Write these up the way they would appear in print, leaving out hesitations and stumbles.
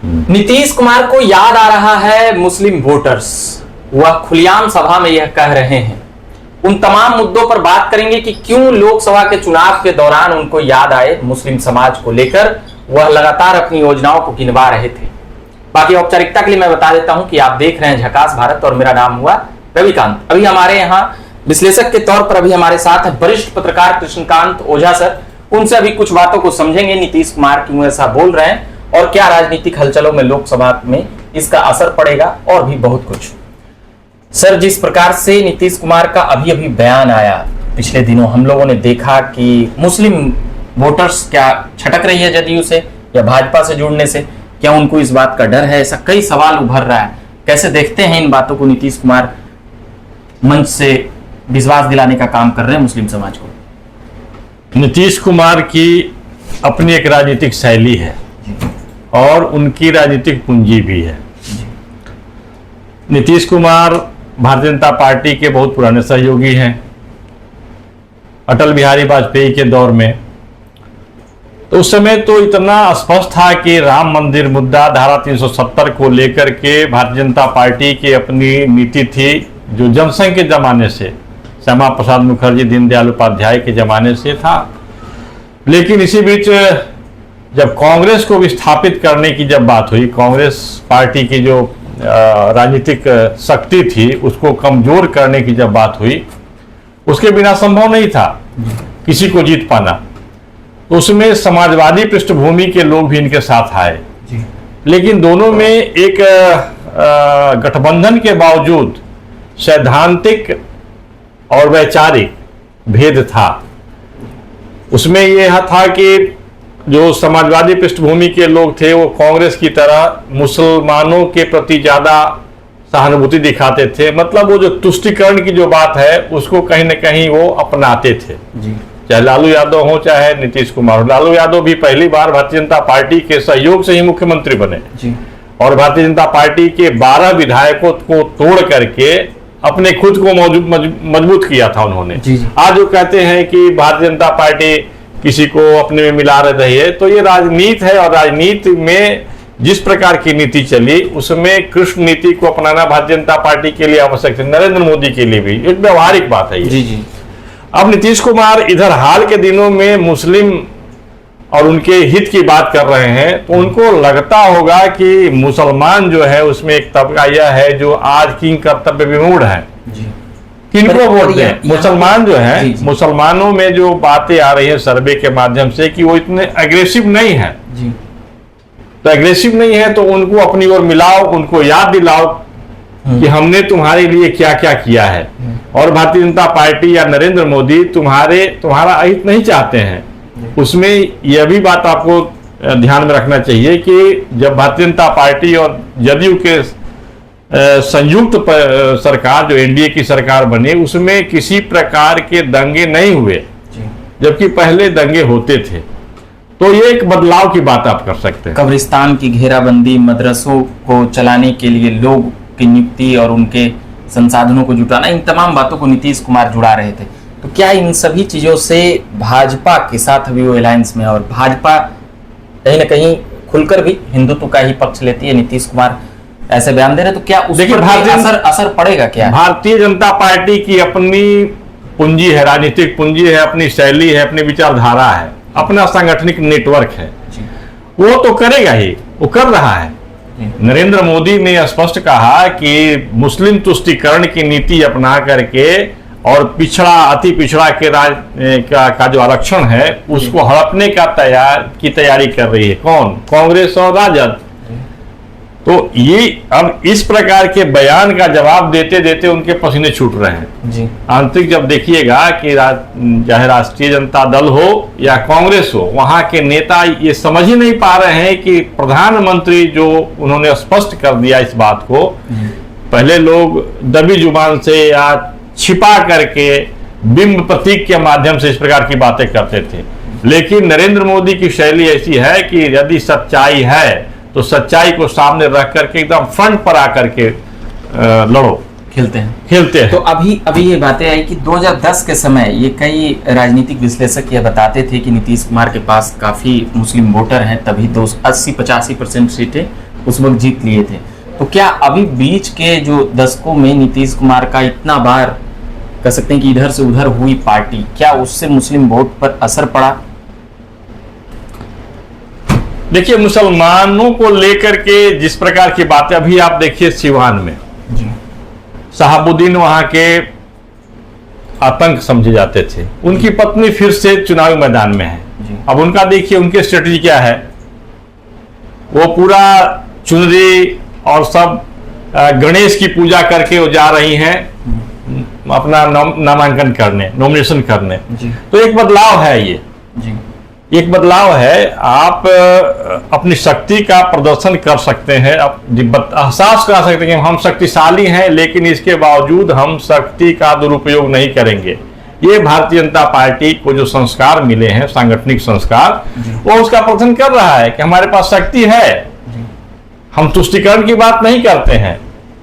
नीतीश कुमार को याद आ रहा है मुस्लिम वोटर्स। वह खुलेआम सभा में यह कह रहे हैं। उन तमाम मुद्दों पर बात करेंगे कि क्यों लोकसभा के चुनाव के दौरान उनको याद आए मुस्लिम समाज को लेकर वह लगातार अपनी योजनाओं को गिनवा रहे थे। बाकी औपचारिकता के लिए मैं बता देता हूं कि आप देख रहे हैं झकास भारत और मेरा नाम हुआ रविकांत। अभी हमारे यहाँ विश्लेषक के तौर पर अभी हमारे साथ है वरिष्ठ पत्रकार कृष्णकांत ओझा सर। उनसे अभी कुछ बातों को समझेंगे, नीतीश कुमार क्यों ऐसा बोल रहे हैं और क्या राजनीतिक हलचलों में लोकसभा में इसका असर पड़ेगा और भी बहुत कुछ। सर, जिस प्रकार से नीतीश कुमार का अभी बयान आया पिछले दिनों, हम लोगों ने देखा कि मुस्लिम वोटर्स क्या छटक रही है जदयू से या भाजपा से जुड़ने से, क्या उनको इस बात का डर है, ऐसा कई सवाल उभर रहा है। कैसे देखते हैं इन बातों को? नीतीश कुमार मंच से विश्वास दिलाने का काम कर रहे हैं मुस्लिम समाज को। नीतीश कुमार की अपनी एक राजनीतिक शैली है और उनकी राजनीतिक पूंजी भी है। नीतीश कुमार भारतीय जनता पार्टी के बहुत पुराने सहयोगी हैं। अटल बिहारी वाजपेयी के दौर में तो उस समय तो इतना स्पष्ट था कि राम मंदिर मुद्दा, धारा 370 को लेकर के भारतीय जनता पार्टी की अपनी नीति थी, जो जनसंघ के जमाने से, श्यामा प्रसाद मुखर्जी, दीनदयाल उपाध्याय के जमाने से था। लेकिन इसी बीच जब कांग्रेस को विस्थापित करने की जब बात हुई, कांग्रेस पार्टी की जो राजनीतिक शक्ति थी उसको कमजोर करने की जब बात हुई, उसके बिना संभव नहीं था किसी को जीत पाना। तो उसमें समाजवादी पृष्ठभूमि के लोग भी इनके साथ आए। लेकिन दोनों में एक गठबंधन के बावजूद सैद्धांतिक और वैचारिक भेद था। उसमें यह था कि जो समाजवादी पृष्ठभूमि के लोग थे वो कांग्रेस की तरह मुसलमानों के प्रति ज्यादा सहानुभूति दिखाते थे। मतलब वो जो तुष्टीकरण की जो बात है उसको कहीं न कहीं वो अपनाते थे। चाहे लालू यादव हो चाहे नीतीश कुमार हो। लालू यादव भी पहली बार भारतीय जनता पार्टी के सहयोग से ही मुख्यमंत्री बने और भारतीय जनता पार्टी के 12 विधायकों को तोड़ करके अपने खुद को मजबूत किया था उन्होंने। आज जो कहते हैं कि भारतीय जनता पार्टी किसी को अपने में मिला रही है, तो ये राजनीति है और राजनीति में जिस प्रकार की नीति चली उसमें कृष्ण नीति को अपनाना भारतीय जनता पार्टी के लिए आवश्यक है, नरेंद्र मोदी के लिए भी एक व्यवहारिक बात है ये। अब नीतीश कुमार इधर हाल के दिनों में मुस्लिम और उनके हित की बात कर रहे हैं, तो उनको लगता होगा कि मुसलमान जो है उसमें एक तबका यह है जो आज किंग कर्तव्य विमूढ़ है। किनको वोट दें? मुसलमान जो है, मुसलमानों में जो बातें आ रही है सर्वे के माध्यम से कि वो इतने अग्रेसिव नहीं है। तो अग्रेसिव नहीं है तो उनको अपनी ओर मिलाओ, उनको याद दिलाओ कि हमने तुम्हारे लिए क्या क्या किया है। और भारतीय जनता पार्टी या नरेंद्र मोदी तुम्हारा अहित नहीं चाहते हैं। उसमें यह भी बात आपको ध्यान में रखना चाहिए कि जब भारतीय जनता पार्टी और जदयू के संयुक्त सरकार जो एनडीए की सरकार बनी, उसमें किसी प्रकार के दंगे नहीं हुए, जबकि पहले दंगे होते थे। तो ये एक बदलाव की बात आप कर सकते हैं। कब्रिस्तान की घेराबंदी, मदरसों को चलाने के लिए लोग की नियुक्ति और उनके संसाधनों को जुटाना, इन तमाम बातों को नीतीश कुमार जुड़ा रहे थे। तो क्या इन सभी चीजों से भाजपा के साथ अभी वो अलायंस में, और भाजपा कहीं ना कहीं खुलकर भी हिंदुत्व का ही पक्ष लेती है, नीतीश कुमार ऐसे बयान दे रहे, तो क्या उस पर असर पड़ेगा? क्या भारतीय जनता पार्टी की अपनी पूंजी है, राजनीतिक पूंजी है, अपनी शैली है, अपनी विचारधारा है, अपना सांगठनिक नेटवर्क है, वो तो करेगा ही, वो कर रहा है। नरेंद्र मोदी ने स्पष्ट कहा कि मुस्लिम तुष्टीकरण की नीति अपना करके और अति पिछड़ा के का जो आरक्षण है उसको हड़पने का तैयारी कर रही है। कौन? कांग्रेस और राजद। तो ये अब इस प्रकार के बयान का जवाब देते देते उनके पसीने छूट रहे हैं। आंतरिक जब देखिएगा कि चाहे राष्ट्रीय जनता दल हो या कांग्रेस हो, वहां के नेता ये समझ ही नहीं पा रहे हैं कि प्रधानमंत्री जो उन्होंने स्पष्ट कर दिया इस बात को, पहले लोग दबी जुबान से या छिपा करके बिंब प्रतीक के माध्यम से इस प्रकार की बातें करते थे। लेकिन नरेंद्र मोदी की शैली ऐसी है कि यदि सच्चाई है तो सच्चाई को सामने रख करके एकदम फ्रंट पर आकर के लड़ो, खेलते हैं। तो अभी ये बातें आई कि 2010 के समय ये कई राजनीतिक विश्लेषक ये बताते थे कि नीतीश कुमार के पास काफी मुस्लिम वोटर हैं, तभी 80-85% सीटें उस वक्त जीत लिए थे। तो क्या अभी बीच के जो दशकों में नीतीश कुमार का इतना बार कह सकते हैं कि इधर से उधर हुई पार्टी, क्या उससे मुस्लिम वोट पर असर पड़ा? देखिए, मुसलमानों को लेकर के जिस प्रकार की बातें, अभी आप देखिए सिवान में जी शहाबुद्दीन वहां के आतंक समझे जाते थे, उनकी पत्नी फिर से चुनावी मैदान में है। जी। अब उनका देखिए उनकी स्ट्रेटजी क्या है, वो पूरा चुनरी और सब गणेश की पूजा करके वो जा रही हैं अपना नामांकन करने, नॉमिनेशन करने। जी। तो एक बदलाव है ये, जी एक बदलाव है। आप अपनी शक्ति का प्रदर्शन कर सकते हैं, एहसास करा सकते हैं कि हम शक्तिशाली हैं, लेकिन इसके बावजूद हम शक्ति का दुरुपयोग नहीं करेंगे। ये भारतीय जनता पार्टी को जो संस्कार मिले हैं, सांगठनिक संस्कार, वो उसका प्रदर्शन कर रहा है कि हमारे पास शक्ति है। हम तुष्टिकरण की बात नहीं करते हैं,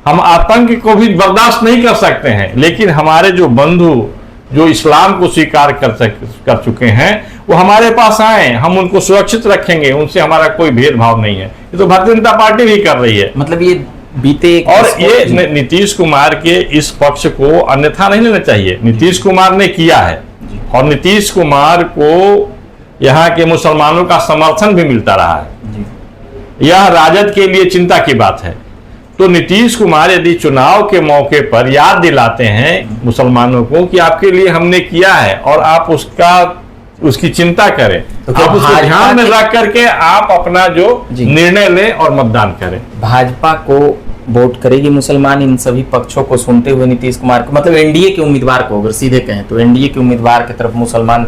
हम आतंक को भी बर्दाश्त नहीं कर सकते हैं, लेकिन हमारे जो बंधु जो इस्लाम को स्वीकार कर चुके हैं वो हमारे पास आए, हम उनको सुरक्षित रखेंगे, उनसे हमारा कोई भेदभाव नहीं है। ये तो भारतीय जनता पार्टी भी कर रही है। मतलब ये बीते और ये नीतीश कुमार के इस पक्ष को अन्यथा नहीं लेना चाहिए। नीतीश कुमार ने किया है और नीतीश कुमार को यहाँ के मुसलमानों का समर्थन भी मिलता रहा है। यह राजद के लिए चिंता की बात है। तो नीतीश कुमार यदि चुनाव के मौके पर याद दिलाते हैं मुसलमानों को कि आपके लिए हमने किया है और आप उसकी चिंता करें, तो आप उसको ध्यान में रख करके आप अपना जो निर्णय लें और मतदान करें। भाजपा को वोट करेगी मुसलमान इन सभी पक्षों को सुनते हुए नीतीश कुमार को, मतलब एनडीए के उम्मीदवार को अगर सीधे कहें तो एनडीए के उम्मीदवार की तरफ मुसलमान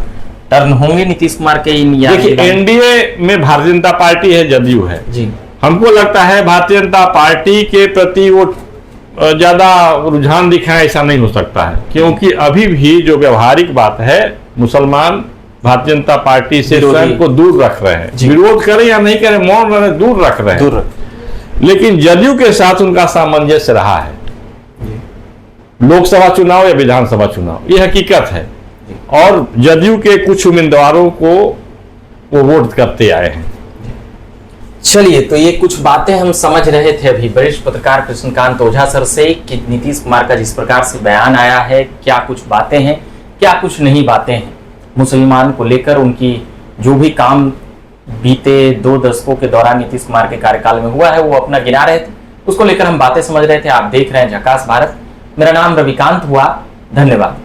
टर्न होंगे नीतीश कुमार के इन? देखिए, एनडीए में भारतीय जनता पार्टी है, जदयू है। जी। हमको लगता है भारतीय जनता पार्टी के प्रति वो ज्यादा रुझान दिखाए, ऐसा नहीं हो सकता है, क्योंकि अभी भी जो व्यवहारिक बात है, मुसलमान भारतीय जनता पार्टी से स्वयं को दूर रख रहे हैं। विरोध करें या नहीं करें, मौन रहे, दूर रख रहे हैं। लेकिन जदयू के साथ उनका सामंजस्य रहा है, लोकसभा चुनाव या विधानसभा चुनाव, ये हकीकत है। और जदयू के कुछ उम्मीदवारों को वो वोट करते आए हैं। चलिए, तो ये कुछ बातें हम समझ रहे थे अभी वरिष्ठ पत्रकार कृष्णकांत ओझा सर से कि नीतीश कुमार का जिस प्रकार से बयान आया है, क्या कुछ बातें हैं, क्या कुछ नहीं बातें हैं मुसलमान को लेकर। उनकी जो भी काम बीते 2 दशकों के दौरान नीतीश कुमार के कार्यकाल में हुआ है वो अपना गिना रहे थे, उसको लेकर हम बातें समझ रहे थे। आप देख रहे हैं झकास भारत, मेरा नाम रविकांत हुआ, धन्यवाद।